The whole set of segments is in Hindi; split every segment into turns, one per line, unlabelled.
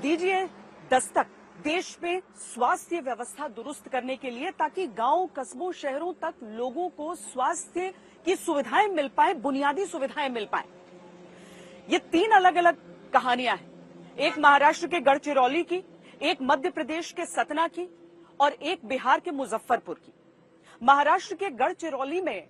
दीजिए दस्तक देश में स्वास्थ्य व्यवस्था दुरुस्त करने के लिए, ताकि गांव, कस्बों, शहरों तक लोगों को स्वास्थ्य की सुविधाएं मिल पाए, बुनियादी सुविधाएं मिल पाए। ये 3 अलग अलग कहानियां हैं, एक महाराष्ट्र के गढ़चिरौली की, एक मध्य प्रदेश के सतना की और एक बिहार के मुजफ्फरपुर की। महाराष्ट्र के गढ़चिरौली में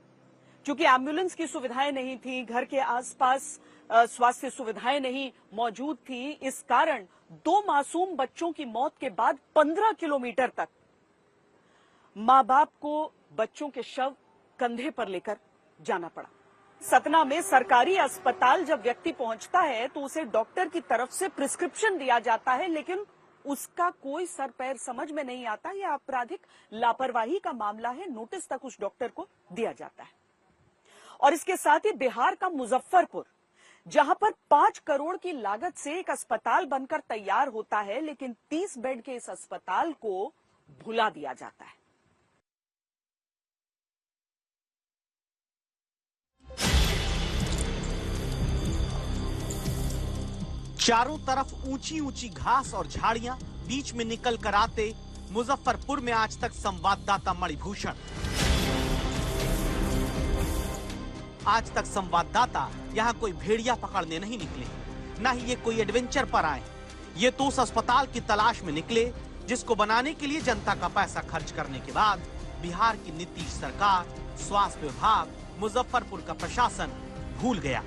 चूंकि एम्बुलेंस की सुविधाएं नहीं थी, घर के आसपास स्वास्थ्य सुविधाएं नहीं मौजूद थी, इस कारण 2 मासूम बच्चों की मौत के बाद 15 किलोमीटर तक मां बाप को बच्चों के शव कंधे पर लेकर जाना पड़ा। सतना में सरकारी अस्पताल जब व्यक्ति पहुंचता है तो उसे डॉक्टर की तरफ से प्रिस्क्रिप्शन दिया जाता है, लेकिन उसका कोई सर पैर समझ में नहीं आता। यह आपराधिक लापरवाही का मामला है, नोटिस तक उस डॉक्टर को दिया जाता है। और इसके साथ ही बिहार का मुजफ्फरपुर, जहां पर 5 करोड़ की लागत से एक अस्पताल बनकर तैयार होता है, लेकिन 30 बेड के इस अस्पताल को भुला दिया जाता है।
चारों तरफ ऊंची ऊंची घास और झाड़ियां, बीच में निकल कर आते मुजफ्फरपुर में आज तक संवाददाता मणिभूषण। आज तक संवाददाता यहां कोई भेड़िया पकड़ने नहीं निकले, ना ही ये कोई एडवेंचर पर आए। ये तो उस अस्पताल की तलाश में निकले जिसको बनाने के लिए जनता का पैसा खर्च करने के बाद बिहार की नीतीश सरकार, स्वास्थ्य विभाग, मुजफ्फरपुर का प्रशासन भूल गया।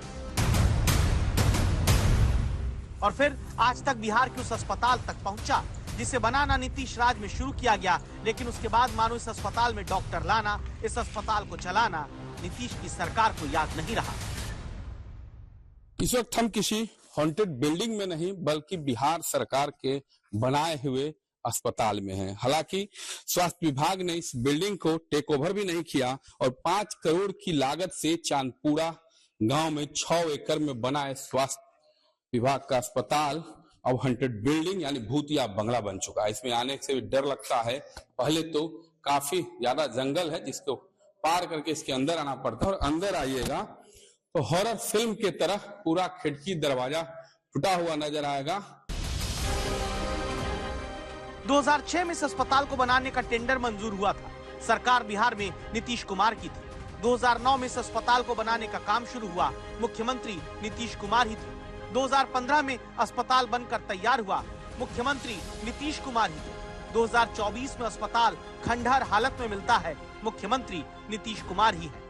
और फिर आज तक बिहार के उस अस्पताल तक पहुंचा जिसे बनाना नीतीश राज में शुरू किया गया, लेकिन उसके बाद मानो इस अस्पताल में डॉक्टर लाना, इस अस्पताल को चलाना नीतीश की सरकार को याद नहीं रहा।
इस वक्त हम किसी हॉन्टेड बिल्डिंग में नहीं, बल्कि बिहार सरकार के बनाए हुए अस्पताल में हैं। हालांकि स्वास्थ्य विभाग ने इस बिल्डिंग को टेक ओवर भी नहीं किया और 5 करोड़ की लागत से चांदपुरा गांव में 6 एकड़ में बनाए स्वास्थ्य विभाग का अस्पताल अब हॉन्टेड बिल्डिंग यानी भूतिया बंगला बन चुका है। इसमें आने से डर लगता है। पहले तो काफी ज्यादा जंगल है जिसको पार करके इसके अंदर आना पड़ता है, और अंदर आइएगा तो हॉरर फिल्म के तरह पूरा खिड़की दरवाजा टूटा हुआ नजर आएगा।
2006 में इस अस्पताल को बनाने का टेंडर मंजूर हुआ था। सरकार बिहार में नीतीश कुमार की थी। 2009 में इस अस्पताल को बनाने का काम शुरू हुआ, मुख्यमंत्री नीतीश कुमार ही थे। 2015 में अस्पताल बनकर तैयार हुआ, मुख्यमंत्री नीतीश कुमार ही थे। 2024 में अस्पताल खंडहर हालत में मिलता है, मुख्यमंत्री नीतीश कुमार ही है।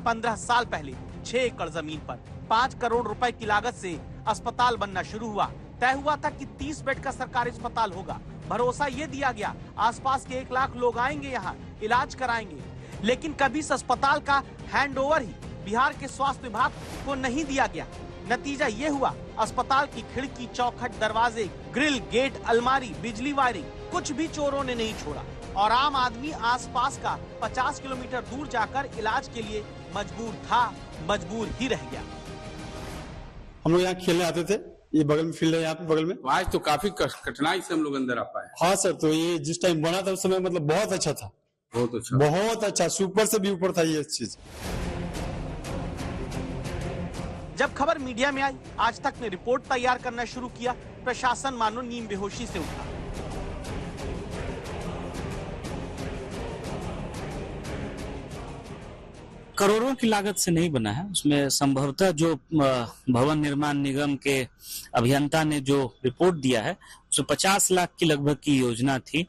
पंद्रह साल पहले 6 एकड़ जमीन पर 5 करोड़ रुपए की लागत से अस्पताल बनना शुरू हुआ। तय हुआ था कि 30 बेड का सरकारी अस्पताल होगा। भरोसा ये दिया गया आसपास के 1 लाख लोग आएंगे, यहाँ इलाज कराएंगे। लेकिन कभी इस अस्पताल का हैंडओवर ही बिहार के स्वास्थ्य विभाग को नहीं दिया गया। नतीजा ये हुआ, अस्पताल की खिड़की, चौखट, दरवाजे, ग्रिल, गेट, अलमारी, बिजली वायरिंग, कुछ भी चोरों ने नहीं छोड़ा। और आम आदमी आसपास का 50 किलोमीटर दूर जाकर इलाज के लिए मजबूर था, मजबूर ही रह गया।
हम लोग यहाँ खेलने आते थे, ये बगल में फील्ड है, यहाँ पे बगल में।
आज तो काफी कठिनाई से हम लोग अंदर आ पाए।
हाँ सर, तो ये जिस टाइम बना था उस समय मतलब बहुत अच्छा था, बहुत अच्छा, सुपर से भी ऊपर था ये चीज।
जब खबर मीडिया में आई, आज तक ने रिपोर्ट तैयार करना शुरू किया। प्रशासन मानो नींद बेहोशी से उठा।
करोड़ों की लागत से नहीं बना है, उसमें संभवतः जो भवन निर्माण निगम के अभियंता ने जो रिपोर्ट दिया है उसमें 50 लाख की लगभग की योजना थी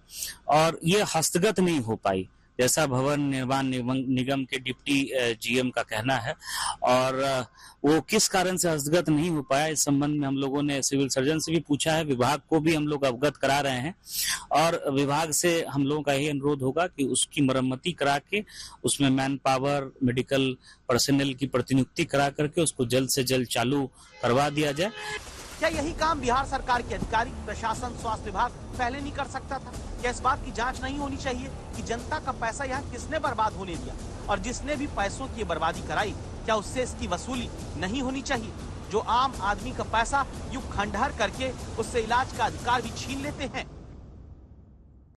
और ये हस्तगत नहीं हो पाई, जैसा भवन निर्माण निगम के डिप्टी जीएम का कहना है। और वो किस कारण से हस्तगत नहीं हो पाया, इस संबंध में हम लोगों ने सिविल सर्जन से भी पूछा है, विभाग को भी हम लोग अवगत करा रहे हैं और विभाग से हम लोगों का यही अनुरोध होगा कि उसकी मरम्मती करा के उसमें मैन पावर, मेडिकल पर्सनल की प्रतिनियुक्ति करा करके उसको जल्द से जल्द चालू करवा दिया जाए।
क्या यही काम बिहार सरकार के अधिकारी, प्रशासन, स्वास्थ्य विभाग पहले नहीं कर सकता था? क्या इस बात की जांच नहीं होनी चाहिए कि जनता का पैसा यहाँ किसने बर्बाद होने दिया और जिसने भी पैसों की बर्बादी कराई, क्या उससे इसकी वसूली नहीं होनी चाहिए? जो आम आदमी का पैसा यूं खंडहर करके उससे इलाज का अधिकार भी छीन लेते हैं।